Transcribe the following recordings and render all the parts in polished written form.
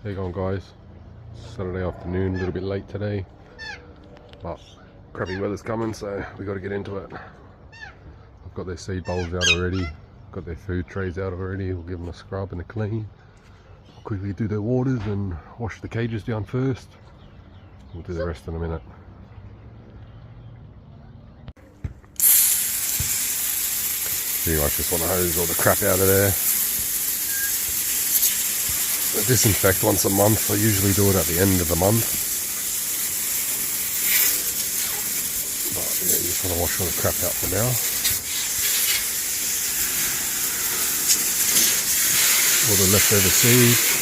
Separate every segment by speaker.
Speaker 1: How you going, guys? Saturday afternoon, a little bit late today, but crappy weather's coming, so we got to get into it. I've got their seed bowls out already, got their food trays out already. We'll give them a scrub and a clean. Quickly do their waters and wash the cages down first. We'll do the rest in a minute. Pretty much just want to hose all the crap out of there. I disinfect once a month. I usually do it at the end of the month. But yeah, you just want to wash all the crap out for now. All the leftover seeds.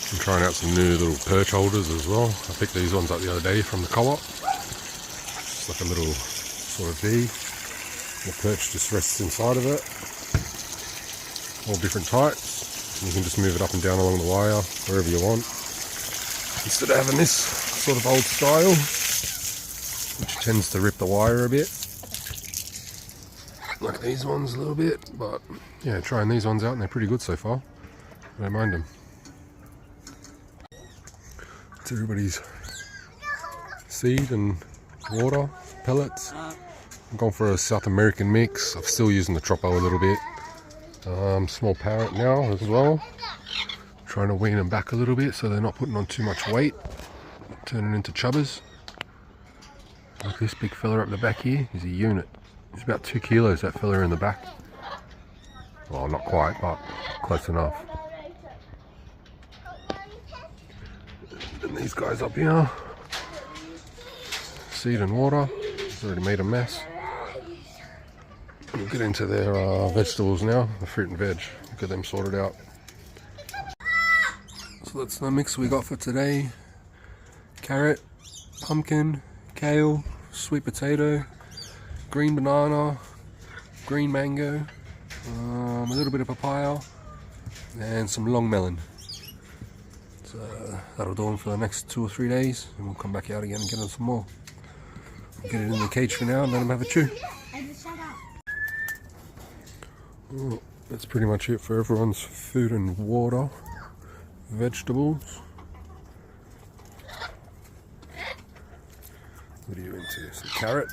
Speaker 1: I'm trying out some new little perch holders as well. I picked these ones up the other day from the co-op. It's like a little sort of V. The perch just rests inside of it. All different types. You can just move it up and down along the wire, wherever you want. Instead of having this sort of old style, which tends to rip the wire a bit. Like these ones a little bit, but yeah, trying these ones out and they're pretty good so far. I don't mind them. It's everybody's seed and water, pellets. I'm going for a South American mix. I'm still using the Troppo a little bit. Small parrot now as well. Trying to wean them back a little bit so they're not putting on too much weight. Turning into chubbers. Like this big fella up the back here is a unit. He's about 2 kilos, that fella in the back. Well, not quite, but close enough. And these guys up here, seed and water. He's already made a mess. We'll get into their vegetables now, the fruit and veg. Get them sorted out. So that's the mix we got for today. Carrot, pumpkin, kale, sweet potato, green banana, green mango, a little bit of papaya, and some long melon. So that'll do them for the next 2 or 3 days, and we'll come back out again and get them some more. We'll get it in the cage for now and let them have a chew. Well, that's pretty much it for everyone's food and water. Vegetables. What are you into? Some carrot.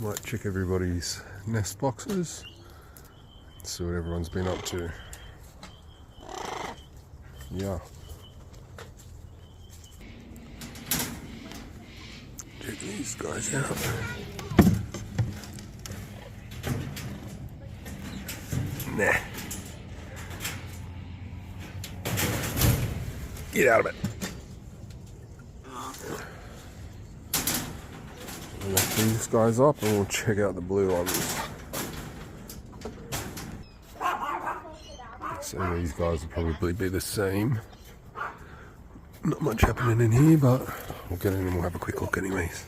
Speaker 1: Might check everybody's nest boxes. See what everyone's been up to. Yeah. Check these guys out. Nah. Get out of it. We'll lock these guys up and we'll check out the blue ones. So these guys will probably be the same. Not much happening in here, but we'll get in and we'll have a quick look anyways.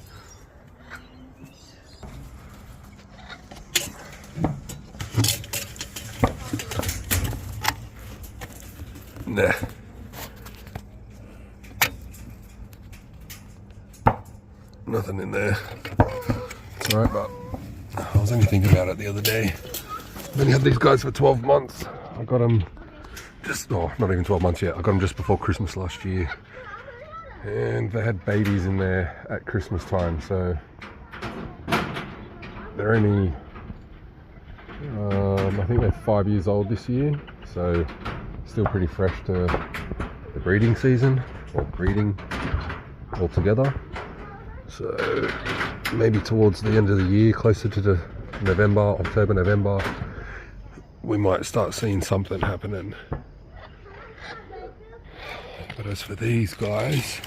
Speaker 1: Nah. Nothing in there. It's alright, but I was only thinking about it the other day. I've only had these guys for 12 months. I got them just, oh, not even 12 months yet. I got them just before Christmas last year. And they had babies in there at Christmas time, so they're only, I think they're 5 years old this year. so still pretty fresh to the breeding season, or breeding altogether. So maybe towards the end of the year, closer to the October, November, we might start seeing something happening. But as for these guys,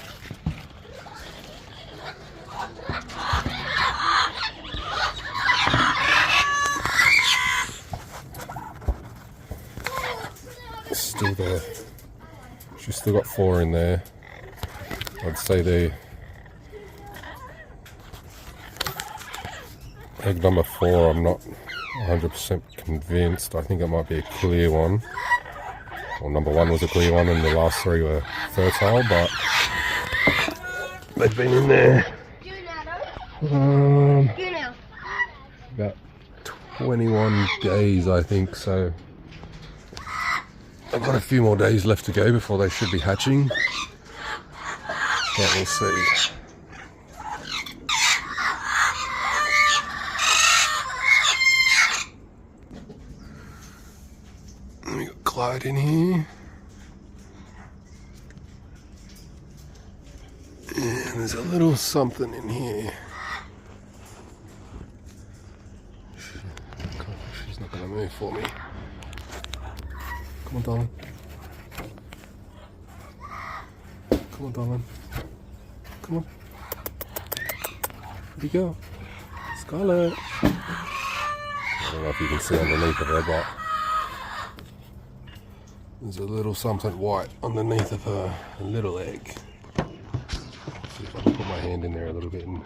Speaker 1: she's still got 4 in there. I'd say the egg number 4, I'm not 100% convinced. I think it might be a clear one. Well, number 1 was a clear one and the last 3 were fertile, but they've been in there about 21 days, I think, so I've got a few more days left to go before they should be hatching, but we'll see. We got Clyde in here, and there's a little something in here. She's not going to move for me. Come on, darling. Come on, darling. Come on. Where'd you go? Scarlet. I don't know if you can see underneath of her, but there's a little something white underneath of her little egg. See if I can put my hand in there a little bit. And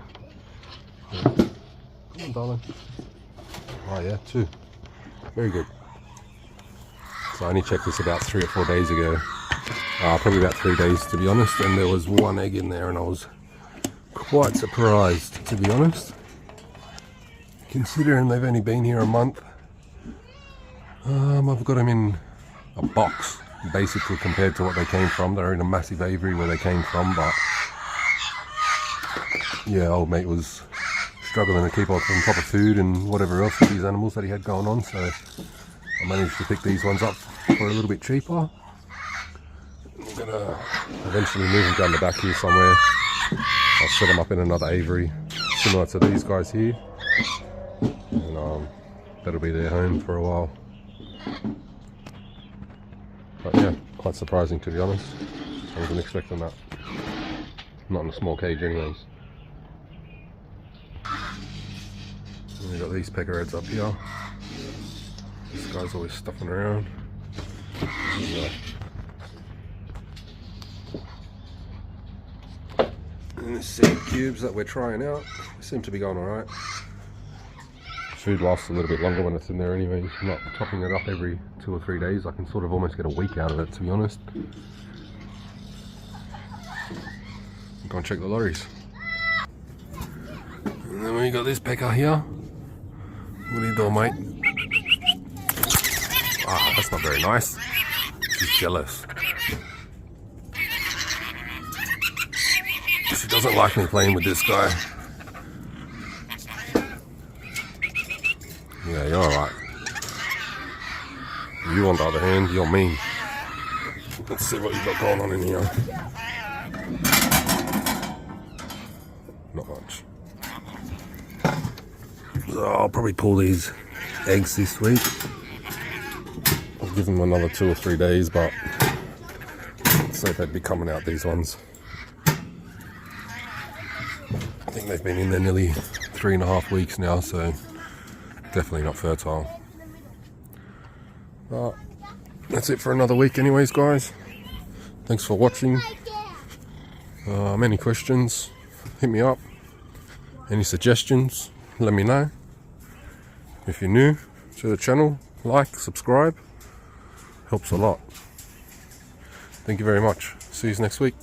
Speaker 1: come on, darling. Oh yeah, 2. Very good. So I only checked this about 3 or 4 days ago. Probably about 3 days, to be honest, and there was 1 egg in there, and I was quite surprised, to be honest, considering they've only been here a month. I've got them in a box, basically, compared to what they came from. They're in a massive aviary where they came from, but yeah, old mate was struggling to keep on top of food and whatever else with these animals that he had going on, so I managed to pick these ones up for a little bit cheaper. I'm gonna eventually move them down the back here somewhere. I'll set them up in another aviary similar to these guys here, and that'll be their home for a while. But yeah, quite surprising, to be honest. I wasn't expecting that. Not in a small cage anyways. And we've got these peckerheads up here. This guy's always stuffing around. Yeah. And the seed cubes that we're trying out seem to be going alright. Food lasts a little bit longer when it's in there anyways. I'm not topping it up every 2 or 3 days. I can sort of almost get a week out of it, to be honest. Go and check the lorries. And then we got this pecker here. What are you doing, mate? Ah, that's not very nice. She's jealous. She doesn't like me playing with this guy. Yeah, you're alright. You, on the other hand, you're mean. Let's see what you've got going on in here. Not much. So I'll probably pull these eggs this week. I'll give them another 2 or 3 days, but let's see if they'd be coming out, these ones. I think they've been in there nearly 3.5 weeks now, so definitely not fertile. But that's it for another week anyways, guys. Thanks for watching. Any questions, hit me up. Any suggestions, let me know. If you're new to the channel, like, subscribe. Helps a lot. Thank you very much. See you next week.